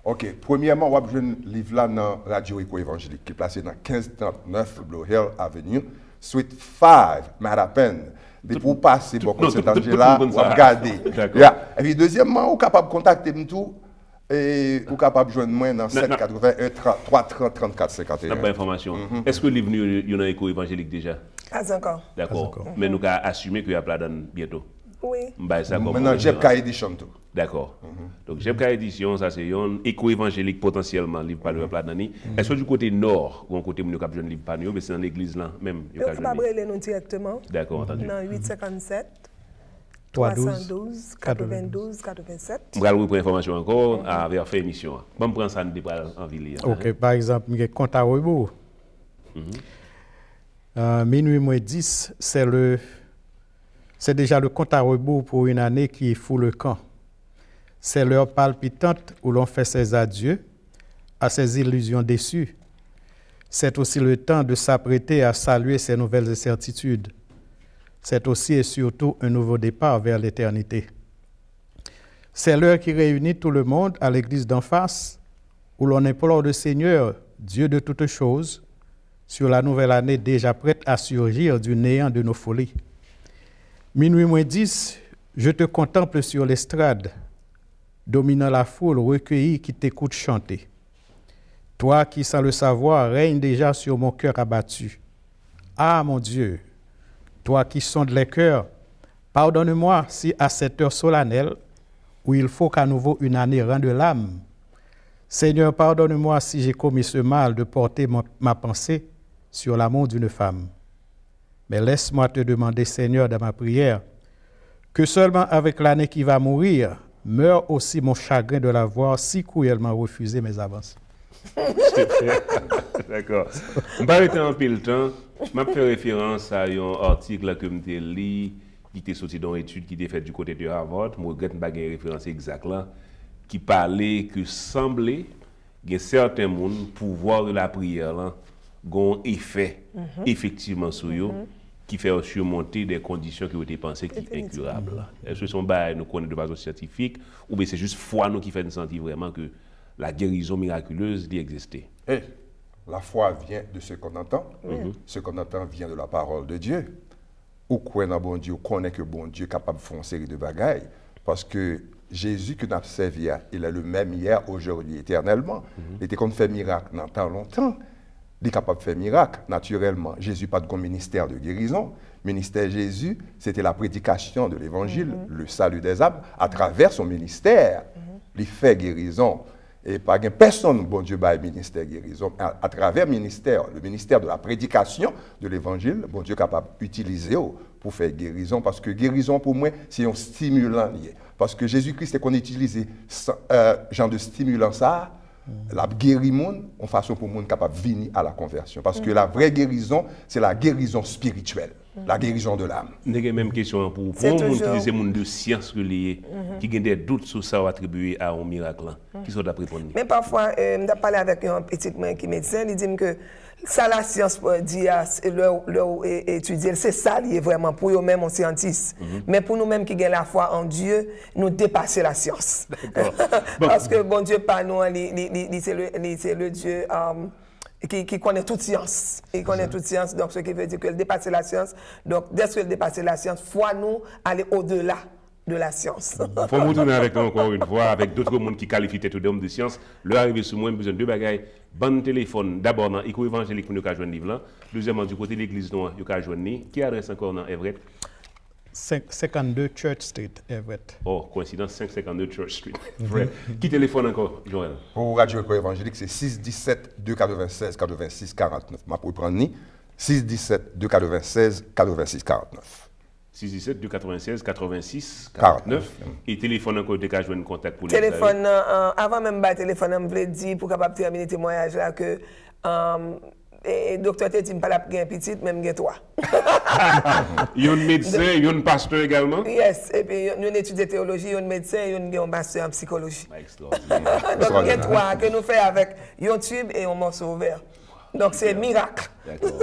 Ok, premièrement, on va jouer un livre là dans Radio Éco-Évangélique qui est placé dans 1539 Blue Hill Avenue, Suite 5, Mattapan. Pour passer, bon, cet Angela, on va regarder. Et puis, deuxièmement, on est capable de contacter nous tout. Et vous êtes capable de joindre moi dans 781 330 34 51. Pas information. Est-ce que le livre il y a éco-évangélique déjà? Pas encore. D'accord. Mais nous avons assumé qu'il y a plein bientôt. Oui. Maintenant, j'ai K édition tout. D'accord. Donc, j'ai K édition, ça c'est un éco-évangélique potentiellement, livre par le plat d'année. Est-ce que du côté nord, ou côté où nous avons un livre par nous, mais c'est dans l'église là même? Vous pouvez parler nous directement. D'accord, entendu. Dans 857. 312, 92, 87. Je vais vous prendre l'information encore vers fin émission. Je vais prendre ça en ville. Ok, par exemple, je compte à rebours. Minuit moins 10, c'est déjà le compte à rebours pour une année qui est fou le camp. C'est l'heure palpitante où l'on fait ses adieux à ses illusions déçues. C'est aussi le temps de s'apprêter à saluer ses nouvelles incertitudes. C'est aussi et surtout un nouveau départ vers l'éternité. C'est l'heure qui réunit tout le monde à l'église d'en face, où l'on implore le Seigneur, Dieu de toutes choses, sur la nouvelle année déjà prête à surgir du néant de nos folies. Minuit moins 10, je te contemple sur l'estrade, dominant la foule recueillie qui t'écoute chanter. Toi qui, sans le savoir, règnes déjà sur mon cœur abattu. Ah, mon Dieu! toi qui sondes les cœurs, pardonne-moi si à cette heure solennelle, où il faut qu'à nouveau une année rende l'âme, Seigneur, pardonne-moi si j'ai commis ce mal de porter ma pensée sur l'amour d'une femme. Mais laisse-moi te demander, Seigneur, dans ma prière, que seulement avec l'année qui va mourir, meure aussi mon chagrin de l'avoir si cruellement refusé mes avances. D'accord. Je ne vais pas en pile temps. Je vais faire référence à un article que je lu, qui était sorti dans une étude qui était faite du côté de Harvard. Je ne vais pas une référence exacte là, qui parlait que semblait que certains gens, pouvoir de la prière, là, ont un effet effectivement sur eux, qui fait surmonter des conditions qui ont été pensées qui sont incurables. Est-ce que ce sont nous connaissons de façon scientifique, ou bien c'est juste foi nous qui fait nous sentir vraiment que la guérison miraculeuse existait? Et la foi vient de ce qu'on entend. Ce qu'on entend vient de la parole de Dieu. Ou quoi dans bon Dieu, ou connaît que bon Dieu est capable de faire une série de bagailles. Parce que Jésus que nous avons servi, il est le même hier, aujourd'hui, éternellement. Il était comme fait miracle dans tant longtemps. Il est capable de faire miracle, naturellement. Jésus n'a pas de ministère de guérison. Le ministère de Jésus, c'était la prédication de l'évangile, le salut des âmes. À travers son ministère, il fait guérison. Et pas personne, bon Dieu, a ministère de guérison. À travers le ministère de la prédication de l'évangile, bon Dieu est capable d'utiliser pour faire guérison. Parce que guérison, pour moi, c'est un stimulant lié. Parce que Jésus-Christ, c'est qu'on utilise genre de stimulant ça. La guérison, en façon pour le monde capable de venir à la conversion. Parce que la vraie guérison, c'est la guérison spirituelle, la guérison de l'âme. J'ai même question pour les gens qui ont de sciences reliées, qui ont des doutes sur ça attribué à un miracle, qui sont d'après pour nous. Mais parfois, je parlé avec un petit qui est médecin, il dit que ça, la science dit, leur étudier, c'est ça lié vraiment pour eux-mêmes, on scientistes. Mais pour nous-mêmes qui avons la foi en Dieu, nous dépasser la science. Parce que bon Dieu, pas nous, c'est le Dieu qui connaît toute science. Il connaît toute science, donc ce qui veut dire qu'il dépasse la science. Donc, dès qu'il dépasse la science, foi nous aller au-delà de la science. Il faut nous tourner avec nous encore une fois, avec d'autres monde qui qualifient tout d'homme de science. Le arrivé sur moi, besoin de deux bagailles. Bon téléphone, d'abord dans l'éco évangélique pour nous joindre livre là. Deuxièmement, du côté de l'église, nous avons joindre. Qui adresse encore dans Everett? 52 Church Street, Everett. Oh, coïncidence, 552 Church Street. Vrai. Qui téléphone encore, Joël? Pour Radio Éco Évangélique, c'est 617-296-86-49. Je peux prendre 617-296-86-49. 617-296-86-49. Et téléphone encore, de joindre contact pour les téléphone, avant même de téléphone, je voulais dire pour capable terminer le témoignage là que le docteur te dit pas la petite, même toi. Il y a un médecin, il y a un pasteur également? Yes, et puis il y a un étudiant de théologie, il y a un médecin, il y a un master en psychologie. Extraordinaire. Donc il y a trois que nous faisons avec YouTube et un morceau ouvert. Donc c'est un miracle. D'accord.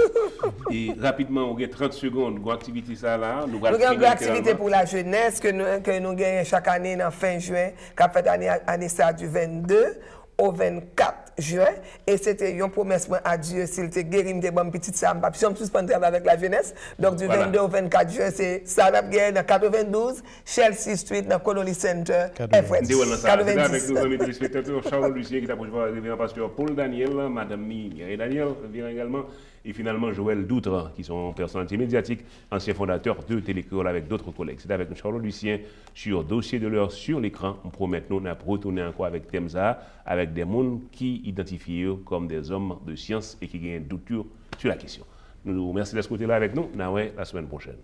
Et rapidement, on a 30 secondes, une activité ça là. Nous avons une activité pour la jeunesse que nous gagnons chaque année en fin juin, qui a fait année ça du 22 au 24 juin. Et c'était une promesse à Dieu s'il te guérit, de bonne petite ça. Puis on tous travailler avec la jeunesse. Donc du 22 au 24 juin, c'est ça n'a gagné dans 92, Chelsea Street, dans Connolly Center, Everett. 90. Avec nos amis téléspectateurs, Charles Lucien qui t'approche par le révérend pasteur Paul Daniel, Madame Mireille Daniel vient également. Et finalement, Joël Doutre, qui sont personnalités médiatiques, ancien fondateur de Télécole avec d'autres collègues. C'est avec Charles Lucien sur Dossier de l'heure sur l'écran. On promet nous de retourner encore avec Temza, avec des gens qui identifient eux comme des hommes de science et qui ont un doute sur la question. Nous vous remercions de ce côté-là avec nous. Naoué, la semaine prochaine.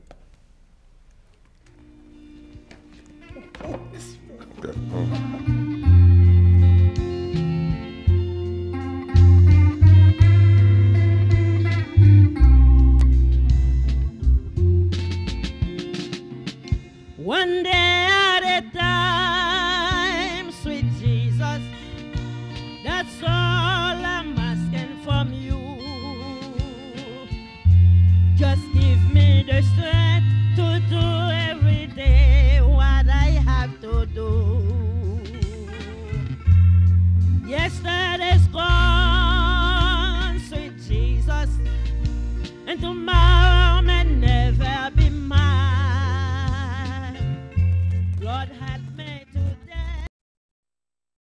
One day at a time, sweet Jesus, that's all I'm asking from you. Just give me the strength